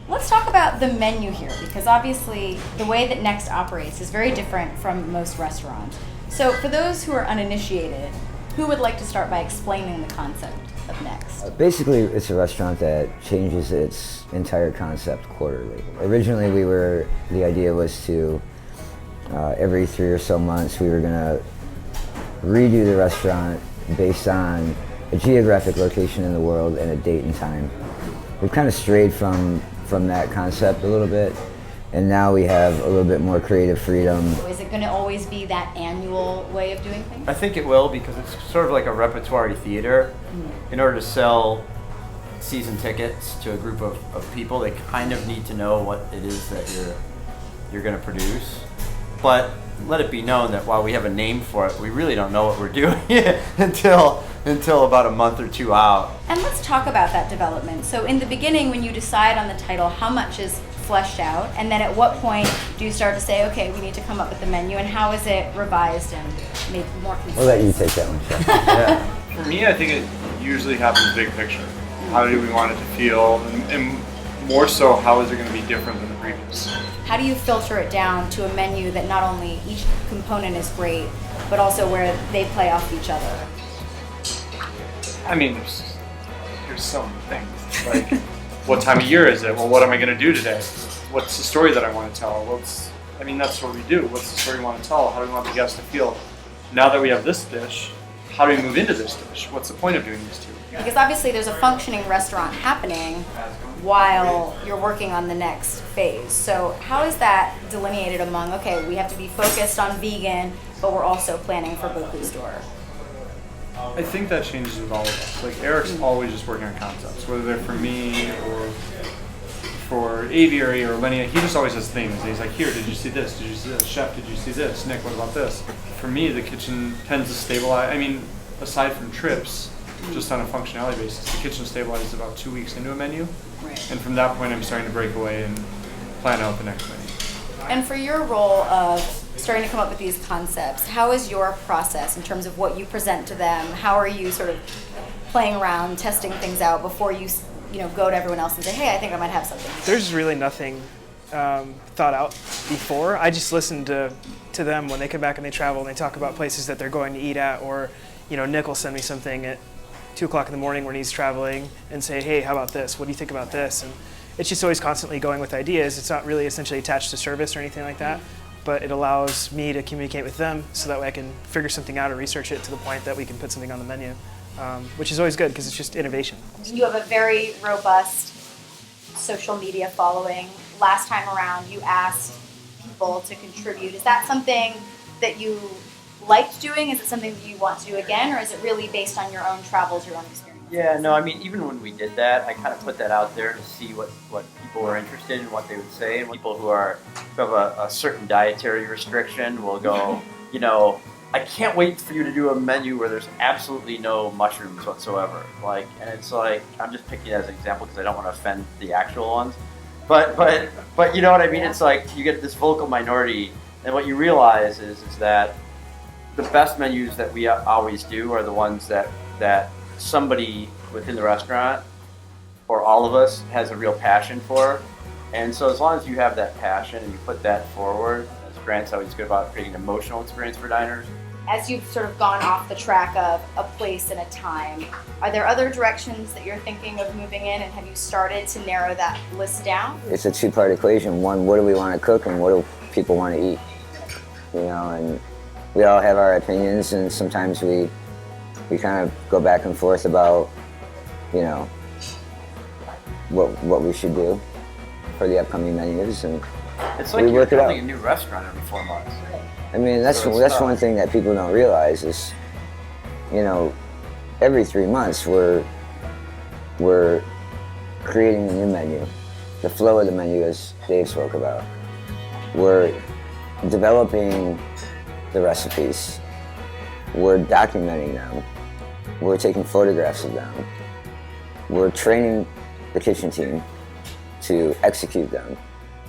Let's talk about the menu here, because obviously the way that Next operates is very different from most restaurants. So for those who are uninitiated, who would like to start by explaining the concept of Next? Basically, it's a restaurant that changes its entire concept quarterly. Originally, the idea was to, every 3 or so months, we were gonna redo the restaurant based on a geographic location in the world and a date and time. We've kind of strayed from that concept a little bit, and now we have a little bit more creative freedom. Is it going to always be that annual way of doing things? I think it will, because it's sort of like a repertory theater. In order to sell season tickets to a group of people, they kind of need to know what it is that you're going to produce. But let it be known that while we have a name for it, we really don't know what we're doing until about a month or two out. And let's talk about that development. So in the beginning, when you decide on the title, how much is fleshed out? And then at what point do you start to say, okay, we need to come up with the menu, and how is it revised and made more concise? We'll let you take that one, Chef. Yeah. For me, I think it usually happens big picture. How do we want it to feel? And more so, how is it going to be different than the previous? How do you filter it down to a menu that not only each component is great, but also where they play off each other? I mean, there's so many things. Like, what time of year is it? Well, what am I going to do today? What's the story that I want to tell? That's what we do. What's the story we want to tell? How do we want the guests to feel? Now that we have this dish, how do we move into this dish? What's the point of doing these two? Because obviously there's a functioning restaurant happening while you're working on the next phase. So how is that delineated among, okay, we have to be focused on vegan, but we're also planning for Bocuse d'Or? I think that changes with all of us. Like, Eric's always just working on concepts, whether they're for me or for Aviary or Linnea. He just always has things. He's like, here, did you see this? Did you see this? Chef, did you see this? Nick, what about this? For me, the kitchen tends to stabilize. I mean, aside from trips, just on a functionality basis, the kitchen stabilizes about 2 weeks into a menu. Right. And from that point, I'm starting to break away and plan out the next menu. And for your role of starting to come up with these concepts, how is your process in terms of what you present to them? How are you sort of playing around, testing things out before you go to everyone else and say, hey, I think I might have something? There's really nothing thought out before. I just listen to them when they come back and they travel and they talk about places that they're going to eat at, or Nick will send me something at 2 o'clock in the morning when he's traveling and say, hey, how about this? What do you think about this? And it's just always constantly going with ideas. It's not really essentially attached to service or anything like that, but it allows me to communicate with them so that way I can figure something out or research it to the point that we can put something on the menu, which is always good because it's just innovation. You have a very robust social media following. Last time around, you asked people to contribute. Is that something that you liked doing? Is it something that you want to do again, or is it really based on your own travels, your own experiences? Yeah, no, I mean, even when we did that, I kind of put that out there to see what people were interested in, what they would say. And people who have a certain dietary restriction will go, I can't wait for you to do a menu where there's absolutely no mushrooms whatsoever. And it's like, I'm just picking it as an example because I don't want to offend the actual ones. But you know what I mean? It's like you get this vocal minority, and what you realize is that the best menus that we always do are the ones that somebody within the restaurant, or all of us, has a real passion for. And so as long as you have that passion and you put that forward, as Grant's always good about creating an emotional experience for diners. As you've sort of gone off the track of a place and a time, are there other directions that you're thinking of moving in, and have you started to narrow that list down? It's a two-part equation. One, what do we want to cook, and what do people want to eat? And we all have our opinions, and sometimes we kind of go back and forth about, what we should do for the upcoming menus, and it's like you're building a new restaurant every 4 months. I mean, that's one thing that people don't realize is, every 3 months we're creating a new menu. The flow of the menu, as Dave spoke about. We're developing the recipes. We're documenting them. We're taking photographs of them. We're training the kitchen team to execute them.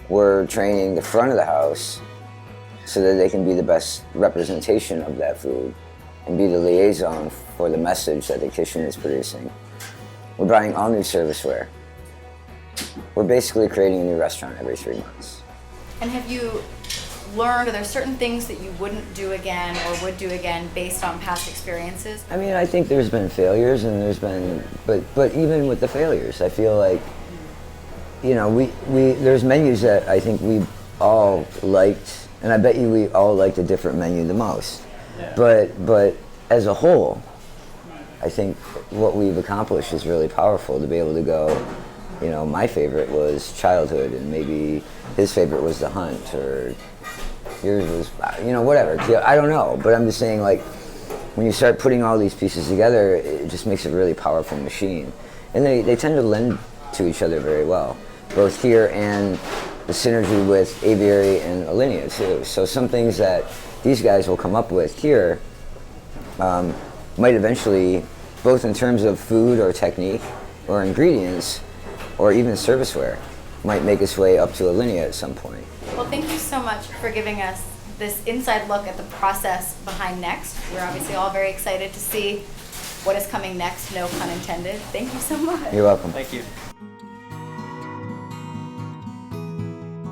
We're training the front of the house so that they can be the best representation of that food and be the liaison for the message that the kitchen is producing. We're buying all new serviceware. we're basically creating a new restaurant every 3 months. And have you learned, are there certain things that you wouldn't do again or would do again based on past experiences? I mean, I think there's been failures, and there's been, but even with the failures, I feel like, you know, we there's menus that I think we all liked, and I bet you we all liked a different menu the most. Yeah. But as a whole, I think what we've accomplished is really powerful to be able to go, you know, my favorite was childhood, and maybe his favorite was the hunt, or yours was, you know, whatever. I don't know, but I'm just saying, like, when you start putting all these pieces together, it just makes a really powerful machine. And they tend to lend to each other very well, both here and the synergy with Aviary and Alinea too. So some things that these guys will come up with here might eventually, both in terms of food or technique or ingredients or even serviceware, might make its way up to Alinea at some point. Well, thank you so much for giving us this inside look at the process behind Next. We're obviously all very excited to see what is coming next, no pun intended. Thank you so much. You're welcome. Thank you.